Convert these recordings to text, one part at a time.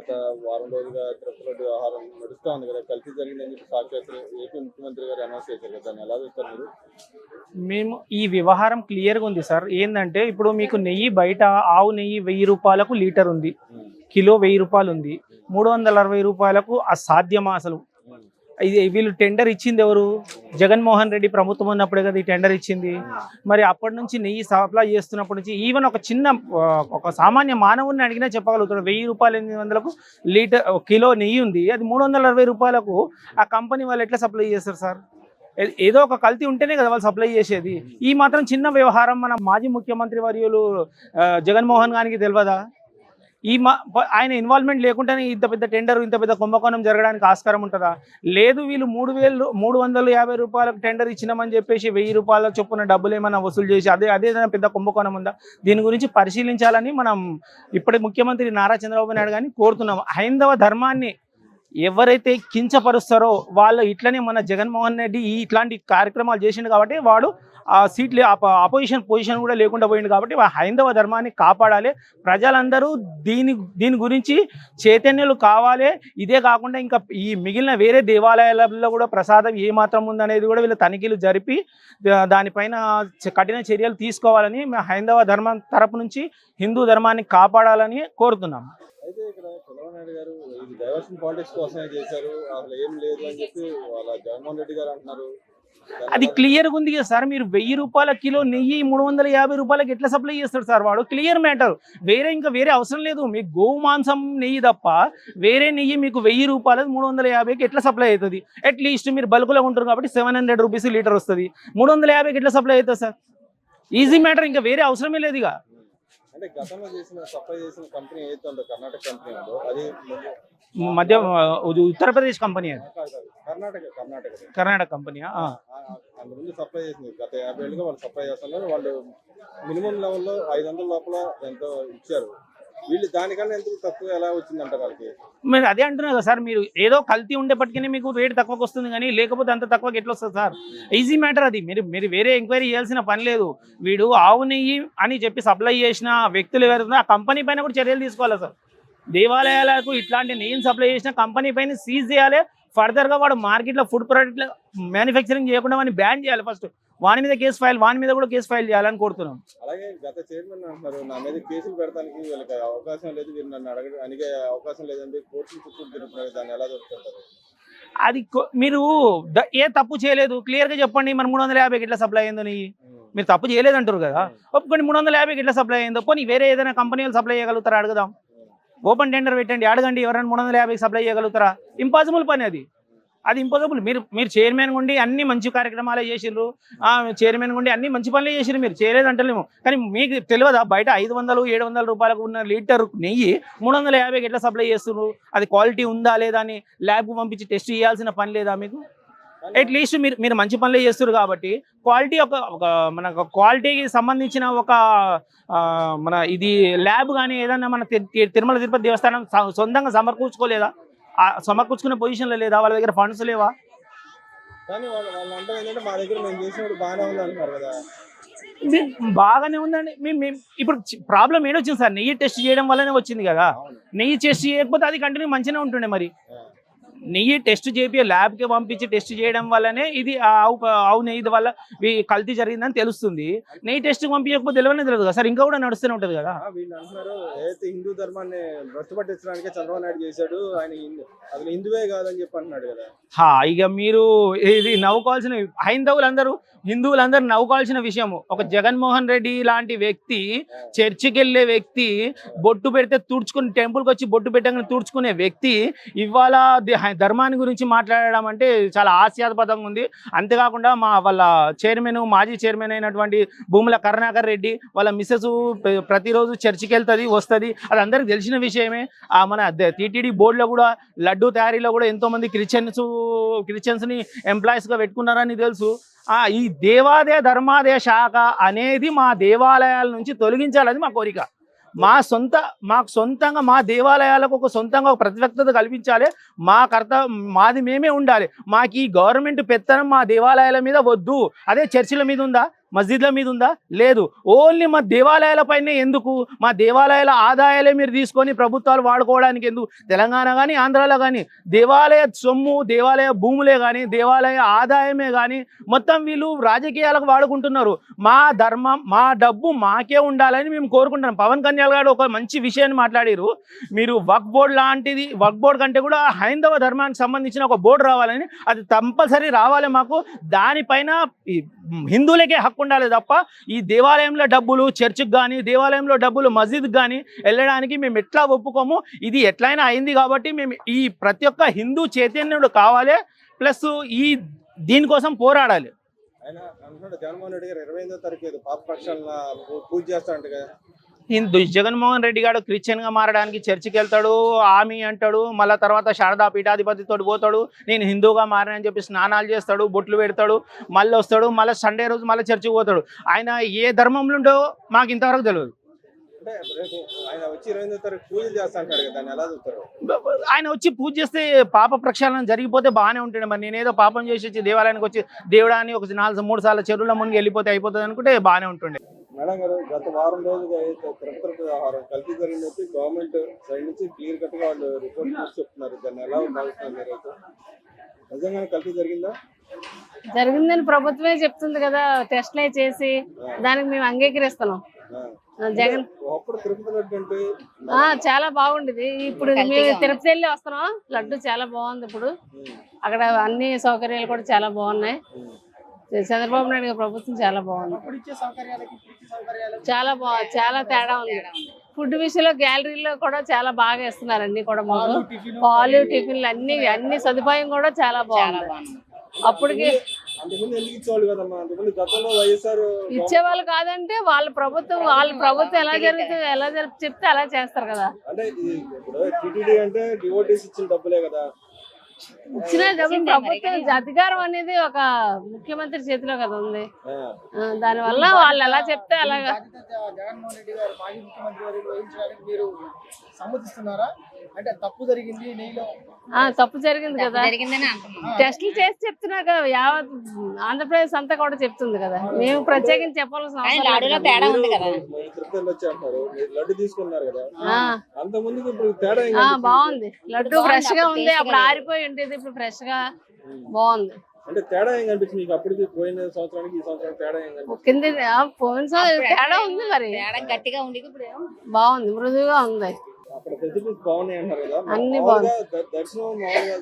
గత వారం రోజులుగా తిరుపతిలో వ్యవహారం నడుస్తూ ఉంది కదా, కల్తీ జరిగిందని చెప్పి సాక్షాత్ ఏపీ ముఖ్యమంత్రి గారు అనౌన్స్ చేశారు కదా, దాన్ని ఎలా చూస్తారు మీరు? మేము ఈ వ్యవహారం క్లియర్గా ఉంది సార్. ఏంటంటే ఇప్పుడు మీకు నెయ్యి బయట ఆవు నెయ్యి 1000 రూపాయలకు లీటర్ ఉంది, కిలో 1000 రూపాయలు ఉంది. 360 రూపాయలకు అసాధ్యమా అసలు? ఇది వీళ్ళు టెండర్ ఇచ్చింది ఎవరు? జగన్మోహన్ రెడ్డి ప్రభుత్వం ఉన్నప్పుడే కదా ఈ టెండర్ ఇచ్చింది. మరి అప్పటి నుంచి నెయ్యి సప్లై చేస్తున్నప్పటి నుంచి ఈవెన్ ఒక సామాన్య మానవుడిని అడిగినా చెప్పగలుగుతాడు. 1000 రూపాయలు 800లకు లీటర్ కిలో నెయ్యి ఉంది, అది 360 రూపాయలకు ఆ కంపెనీ వాళ్ళు ఎట్లా సప్లై చేస్తారు సార్? ఏదో ఒక కల్తీ ఉంటేనే కదా వాళ్ళు సప్లై చేసేది. ఈ మాత్రం చిన్న వ్యవహారం మన మాజీ ముఖ్యమంత్రి వర్యులు జగన్మోహన్ గారికి తెలియదా? ఆయన ఇన్వాల్వ్మెంట్ లేకుండానే ఇంత పెద్ద టెండర్, ఇంత పెద్ద కుంభకోణం జరగడానికి ఆస్కారం ఉంటుందా? లేదు, వీళ్ళు 350 రూపాయలకు టెండర్ ఇచ్చినామని చెప్పేసి 1000 రూపాయల చొప్పున డబ్బులు ఏమైనా వసూలు చేసి అదే పెద్ద కుంభకోణం ఉందా? దీని గురించి పరిశీలించాలని మనం ఇప్పటి ముఖ్యమంత్రి నారా చంద్రబాబు నాయుడు గారిని కోరుతున్నాం. హైందవ ధర్మాన్ని ఎవరైతే కించపరుస్తారో వాళ్ళు ఇట్లనే మన జగన్మోహన్ రెడ్డి ఇట్లాంటి కార్యక్రమాలు చేసిండు కాబట్టి వాడు ఆ సీట్లు పొజిషన్ కూడా లేకుండా పోయింది. కాబట్టి హైందవ ధర్మాన్ని కాపాడాలి. ప్రజలందరూ దీని గురించి చైతన్యాలు కావాలి. ఇదే కాకుండా ఇంకా ఈ మిగిలిన వేరే దేవాలయాలలో కూడా ప్రసాదం ఏమాత్రం ఉందనేది కూడా వీళ్ళు తనిఖీలు జరిపి దానిపైన కఠిన చర్యలు తీసుకోవాలని హైందవ ధర్మం తరపు నుంచి హిందూ ధర్మాన్ని కాపాడాలని కోరుతున్నాం. అయితే ఇక్కడ చంద్రబాబు నాయుడు గారు ఇది డైవర్షన్ పాలిటిక్స్ కోసమే చేశారు, అసలు ఏం లేదు అని చెప్పి వాళ్ళ జగన్మోహన్ రెడ్డి గారు అంటున్నారు. అది క్లియర్గా ఉంది కదా సార్. మీరు 1000 రూపాయల కిలో నెయ్యి 350 రూపాయలకి ఎట్లా సప్లై చేస్తాడు సార్ వాడు? Clear matter. వేరే అవసరం లేదు. మీకు గోవు మాంసం నెయ్యి తప్ప వేరే నెయ్యి మీకు 1000 రూపాయలు 350కి ఎట్లా సప్లై అవుతుంది? అట్లీస్ట్ మీరు బల్క్లో ఉంటారు కాబట్టి 700 రూపీస్ లీటర్ వస్తుంది. 350కి ఎట్లా సప్లై అవుతుంది సార్? Easy matter. ఇంకా వేరే అవసరమే లేదు. ఇక అంటే గతంలో సప్లై చేసిన కంపెనీ ఏదైతే ఉందో, కర్ణాటక కంపెనీ ఉందో, అది మధ్య ఉత్తరప్రదేశ్ కంపెనీ, అది కర్ణాటక కంపెనీ. ముందు సప్లై చేసింది. గత 50 ఏళ్ళుగా వాళ్ళు సప్లై చేస్తున్నారు. వాళ్ళు మినిమం లెవెల్లో 500 లోపల ఎంతో ఇచ్చారు. వీళ్ళు దానికన్నా ఎందుకు తక్కువ ఎలా వచ్చిందంట వాళ్ళకి? మీరు అదే అంటున్నారు కదా సార్. మీరు ఏదో కల్తీ ఉండేప్పటికీ మీకు రేటు తక్కువకి వస్తుంది, కానీ లేకపోతే అంత తక్కువకి ఎట్లా వస్తుంది సార్? ఈజీ మ్యాటర్ అది. మీరు వేరే ఎంక్వైరీ చేయాల్సిన పని లేదు. వీడు ఆవు నెయ్యి అని చెప్పి సప్లై చేసిన వ్యక్తులు ఎవరైనా ఆ కంపెనీ పైన కూడా చర్యలు తీసుకోవాలి సార్. దేవాలయాలకు ఇట్లాంటి నెయ్యిని సప్లై చేసిన కంపెనీ పైన సీజ్ చేయాలి. ఫర్దర్గా వాడు మార్కెట్లో ఫుడ్ ప్రొడక్ట్ మ్యానుఫ్యాక్చరింగ్ చేయకుండా వాడిని బ్యాన్ చేయాలి. ఫస్ట్ వాని మీద కూడా కేసు ఫైల్ చేయాలని కోరుతున్నాం. అలాగే గత చైర్మన్ అంటున్నారు, నా మీద కేసులు పెడతానికి వీళ్ళకి అవకాశం లేదు, వీరు నన్ను అడిగే అవకాశం లేదండి, కోర్టులు చుట్టూ తిరుగుతున్నారు. దాన్ని ఎలా దొరుకుతారు? అది మీరు ఏ తప్పు చేయలేదు, క్లియర్గా చెప్పండి. మన 350కి ఎట్లా సప్లై అయిందో నెయ్యి? మీరు తప్పు చేయలేదంటారు కదా, ఒప్పుకొని 350కి ఎట్లా సప్లై అయిందో. పోనీ వేరే ఏదైనా కంపెనీ వాళ్ళు సప్లై చేయగలుగుతారా? అడుగుదాం. ఓపెన్ టెండర్ పెట్టండి, అడగండి ఎవరైనా 350కి సప్లై చేయగలుగుతారా? ఇంపాసిబుల్ పని అది ఇంపాసిబుల్. మీరు చైర్మన్ ఉండి అన్ని మంచి కార్యక్రమాలే చేసిర్రు, చైర్మన్ ఉండి అన్ని మంచి పనులే చేసిర్రు, మీరు చేయలేదంటలేము. కానీ మీకు తెలియదా బయట 500-700 రూపాయలకు ఉన్న లీటర్ నెయ్యి 350కి ఎట్లా సప్లై చేస్తున్నారు? అది క్వాలిటీ ఉందా లేదా అని ల్యాబ్కు పంపించి టెస్ట్ చేయాల్సిన పని లేదా మీకు? అట్లీస్ట్ మీరు మంచి పనులే చేస్తారు కాబట్టి క్వాలిటీ మన క్వాలిటీకి సంబంధించిన మన ఇది ల్యాబ్ కానీ ఏదన్నా మన తిరుమల తిరుపతి దేవస్థానం సొంతంగా సమకూర్చుకునే పొజిషన్లో లేదా? వాళ్ళ దగ్గర ఫండ్స్ లేవా? కానీ వాళ్ళు అంటే ఏంటంటే మా దగ్గర మేము చేసినప్పుడు బాగానే ఉంది అంటున్నారు కదా. బాగానే ఉందండి. ఇప్పుడు ప్రాబ్లం ఏడొచ్చింది సార్? నెయ్యి టెస్ట్ చేయడం వల్లనే వచ్చింది కదా. నెయ్యి టెస్ట్ చేయకపోతే అది కంటిన్యూ మంచిగానే ఉంటుండే. మరి నెయ్యి టెస్ట్ చేపి ల్యాబ్కి పంపించి టెస్ట్ చేయడం వల్లనే ఇది ఆవు నెయ్యి వల్ల కల్తీ జరిగిందని తెలుస్తుంది. నెయ్యి టెస్ట్ పంపించకపోతే తెలియనే తెలియదు కదా సార్. ఇంకా కూడా నడుస్తూనే ఉంటుంది కదా. వీళ్ళు అంటున్నారు ఏదైతే హిందూ ధర్మాన్ని భ్రష్టు పట్టించడానికి చంద్రబాబు నాయుడు చేశాడు, ఆయన అసలు హిందువే కాదని చెప్పి అంటున్నాడు కదా. ఇక మీరు ఇది నవ్వుకోవాల్సిన, హిందువులందరూ నవ్వుకోవాల్సిన విషయము. ఒక జగన్మోహన్ రెడ్డి లాంటి వ్యక్తి, చర్చికి వెళ్ళే వ్యక్తి, బొట్టు పెడితే తుడుచుకుని, టెంపుల్కి వచ్చి బొట్టు పెట్టగానే తుడుచుకునే వ్యక్తి ఇవాళ ధర్మాన్ని గురించి మాట్లాడడం అంటే చాలా హాస్యాస్పదంగా ఉంది. అంతేకాకుండా వాళ్ళ మాజీ చైర్మన్ అయినటువంటి భూముల కరుణాకర్ రెడ్డి వాళ్ళ మిస్సెస్ ప్రతిరోజు చర్చికి వెళ్తుంది వస్తుంది, అది అందరికి తెలిసిన విషయమే. మన టీటీడీ బోర్డులో కూడా లడ్డూ తయారీలో కూడా ఎంతోమంది క్రిస్టియన్స్ని ఎంప్లాయీస్గా పెట్టుకున్నారని తెలుసు. ఈ దేవాదాయ ధర్మాదాయ శాఖ అనేది మా దేవాలయాల నుంచి తొలగించాలని మా కోరిక. మాకు సొంతంగా మా దేవాలయాలకు సొంతంగా ఒక ప్రతివ్యక్తత కల్పించాలి. మాది మేమే ఉండాలి. మాకు ఈ గవర్నమెంట్ పెత్తనం మా దేవాలయాల మీద వద్దు. అదే చర్చిల మీద ఉందా? మస్జిద్ల మీద ఉందా? లేదు. ఓన్లీ మా దేవాలయాలపైనే ఎందుకు? మా దేవాలయాల ఆదాయాలే మీరు తీసుకొని ప్రభుత్వాలు వాడుకోవడానికి ఎందుకు? తెలంగాణ కానీ ఆంధ్రాలో కానీ దేవాలయ సొమ్ము, దేవాలయ భూములే కానీ, దేవాలయ ఆదాయమే కానీ మొత్తం వీళ్ళు రాజకీయాలకు వాడుకుంటున్నారు. మా ధర్మం, మా డబ్బు మాకే ఉండాలని మేము కోరుకుంటున్నాం. పవన్ కళ్యాణ్ గారు ఒక మంచి విషయాన్ని మాట్లాడారు. మీరు వక్ఫ్ బోర్డు లాంటిది, వక్ఫ్ బోర్డు కంటే కూడా హైందవ ధర్మానికి సంబంధించిన ఒక బోర్డు రావాలని, అది కంపల్సరీ రావాలి మాకు. దానిపైన హిందువులకే హక్కు ఉండాలి తప్ప ఈ దేవాలయంలో డబ్బులు చర్చికి కానీ, దేవాలయంలో డబ్బులు మస్జిద్కి కానీ వెళ్ళడానికి మేము ఎట్లా ఒప్పుకోము. ఇది ఎట్లయినా అయింది కాబట్టి మేము ఈ ప్రతి ఒక్క హిందూ చైతన్యుడు కావాలి, ప్లస్ ఈ దీనికోసం పోరాడాలి. ఆయన అంటున్నాడు జగన్మోహన్ రెడ్డి గారు 25వ తారీఖు ఏదో పాప పక్షాలను పూజ చేస్తారంట కదా. జగన్మోహన్ రెడ్డి గారు క్రిస్టియన్గా మారడానికి చర్చికి వెళ్తాడు, ఆమె అంటాడు, మళ్ళీ తర్వాత శారదా పీఠాధిపతితో పోతాడు, నేను హిందూగా మారని చెప్పి స్నానాలు చేస్తాడు, బొట్లు పెడతాడు, మళ్ళీ వస్తాడు, మళ్ళీ సండే రోజు మళ్ళీ చర్చికి పోతాడు. ఆయన ఏ ధర్మంలో ఉండో మాకు ఇంతవరకు తెలియదు. అంటే రేపు ఆయన వచ్చి 25వ తారీఖు పూజలు చేస్తా అంటాడు కదా, దాన్ని ఎలా చూస్తారు? ఆయన వచ్చి పూజ చేస్తే పాప ప్రక్షాళన జరిగిపోతే బాగానే ఉంటుంది. మరి నేనేదో పాపం చేసి వచ్చి దేవాలయానికి వచ్చి దేవుడాన్ని ఒక 3 సార్లు చెరువుల మునిగి వెళ్ళిపోతే అయిపోతుంది అనుకుంటే బాగానే ఉంటుండే. మేడం గారు, గత వారం రోజులుగా అయితే తిరుపతి వ్యవహారం కల్తీ జరిగినట్టు గవర్నమెంట్ సైడ్ నుంచి క్లియర్ కట్ గా వాళ్ళు రిపోర్ట్ చేసి చెప్తున్నారు. దాన్ని ఎలా భావిస్తున్నారు మీరైతే? నిజంగానే కల్తీ జరిగిందా? జరిగిందని ప్రభుత్వమే చెప్తుంది కదా, టెస్ట్లే చేసి దానికి మేము అంగీకరిస్తున్నాం. జగన్ అప్పుడు తిరుపతి లడ్డు అంటే చాలా బాగుండేది. ఇప్పుడు మేము తిరుపతి వెళ్ళి వస్తున్నాం, లడ్డు చాలా బాగుంది. ఇప్పుడు అక్కడ అన్ని సౌకర్యాలు కూడా చాలా బాగున్నాయి. చంద్రబాబు నాయుడు గారి ప్రభుత్వం చాలా బాగుంది, చాలా తేడా ఉంది. ఫుడ్ విషయంలో గ్యాలరీలో కూడా చాలా బాగా ఇస్తున్నారు. అన్ని కూడా మాకు పాలు, టిఫిన్లు అన్ని సదుపాయం కూడా చాలా బాగుంది. అప్పటికి అంతకుముందు ఎందుకు ఇచ్చేవాళ్ళు కదమ్మా? అంతకుముందు గతంలో వైఎస్ఆర్ ఇచ్చేవాళ్ళు కాదంటే వాళ్ళ ప్రభుత్వం ఎలా జరుగుతుంది, ఎలా చెప్తే అలా చేస్తారు కదా. అంటే ఇప్పుడు టీటీడీ అంటే డివోటీస్ ఇచ్చిన డబ్బులే కదా. ఇచ్చిన డబ్బులు ప్రభుత్వం అధికారం అనేది ఒక ముఖ్యమంత్రి చేతిలో కదా ఉంది. దానివల్ల వాళ్ళు ఎలా చెప్తే అలాగా. జగన్మోహన్ రెడ్డి గారు మాజీ ముఖ్యమంత్రి గారు వహించడానికి మీరు సమ్మతిస్తున్నారా? అంటే తప్పు జరిగింది నెయ్యిలో, తప్పు జరిగింది కదా, టెస్టులు చేసి చెప్తున్నారు కదా. యావత్ ఆంధ్రప్రదేశ్ అంతా కూడా చెప్తుంది కదా, మేము ప్రత్యేకించి చెప్పాల్సిన లడ్డు తీసుకున్నారు కదా, అంత ముందుకు ఇప్పుడు తేడా బాగుంది. లడ్డు ఫ్రెష్ గా ఉంది, అప్పుడు ఆరిపోయి ఉండేది, ఇప్పుడు ఫ్రెష్ గా బాగుంది. అంటే తేడా ఏం కనిపించింది మీకు? అప్పటికి పోయిన సంవత్సరానికి ఈ సంవత్సరం తేడా ఏం కనిపించింది? కింద పోయిన సంవత్సరం తేడా ఉంది, మరి గట్టిగా ఉండేది ఇప్పుడు బాగుంది, మృదువుగా ఉంది. అక్కడ ఫెసిలిటీస్ బాగున్నాయి అంటారు కదా, అన్ని బాగున్నాయి.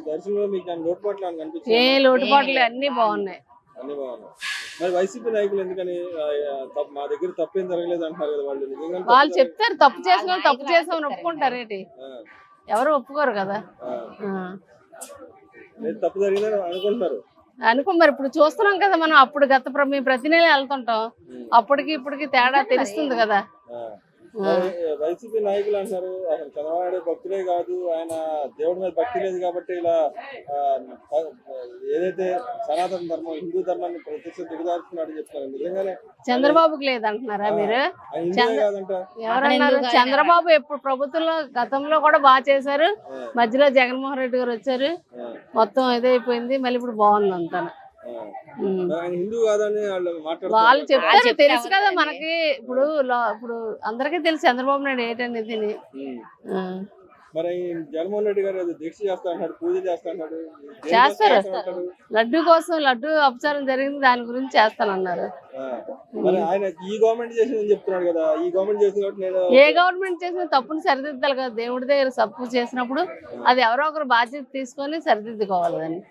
దర్శనంలో మీకు లోటుపాట్లు అని కనిపించింది? ఏ లోటుపాట్లు అన్ని బాగున్నాయి, అన్ని బాగున్నాయి. మరి వైసీపీ నాయకులు ఎందుకని మా దగ్గర తప్పేం జరగలేదు అంటారు కదా? వాళ్ళు నిజంగా వాళ్ళు చెప్తారు, తప్పు చేసామని ఒప్పుకుంటారు. ఏంటి, ఎవరు ఒప్పుకోరు కదా. తప్పు జరిగిందని అనుకుంటున్నారు. మరి ఇప్పుడు చూస్తున్నాం కదా మనం. అప్పుడు మేము ప్రతి నెల వెళ్తుంటాం, అప్పటికి ఇప్పటికి తేడా తెలుస్తుంది కదా. వైసీపీ నాయకులు అంటారు అసలు చంద్రబాబు నాయుడు భక్తులే కాదు, ఆయన దేవుడి మీద భక్తి లేదు కాబట్టి ఇలా ఏదైతే సనాతన ధర్మం, హిందూ ధర్మాన్ని ప్రత్యక్ష దిగదార్చుకున్నాడని చెప్తున్నారు. నిజంగానే చంద్రబాబుకి లేదంటున్నారా మీరు? ఎవరన్నారు? చంద్రబాబు ఎప్పుడు ప్రభుత్వంలో గతంలో కూడా బాగా చేశారు, మధ్యలో జగన్మోహన్ రెడ్డి గారు వచ్చారు, మొత్తం ఇదైపోయింది, మళ్ళీ ఇప్పుడు బాగుంది అంతా. వాళ్ళు చెప్తారు, తెలుసు కదా మనకి. ఇప్పుడు అందరికీ తెలుసు చంద్రబాబు నాయుడు ఏంటనేది. మరి జగన్మోహన్ రెడ్డి గారు దీక్ష చేస్తా అన్నాడు, పూజ చేస్తా అన్నాడు, చేస్తారు. లడ్డు కోసం, లడ్డు అపచారం జరిగింది, దాని గురించి చేస్తానన్నారు. ఆయన ఈ గవర్నమెంట్ చేసిందని చెప్తున్నాడు కదా. ఈ గవర్నమెంట్ చేసిన కాబట్టి నేను ఏ గవర్నమెంట్ చేసిన తప్పుని సరిదిద్దాలి కదా. దేవుడి దగ్గర తప్పు చేసినప్పుడు అది ఎవరో ఒకరు బాధ్యత తీసుకొని సరిదిద్దుకోవాలి దాన్ని.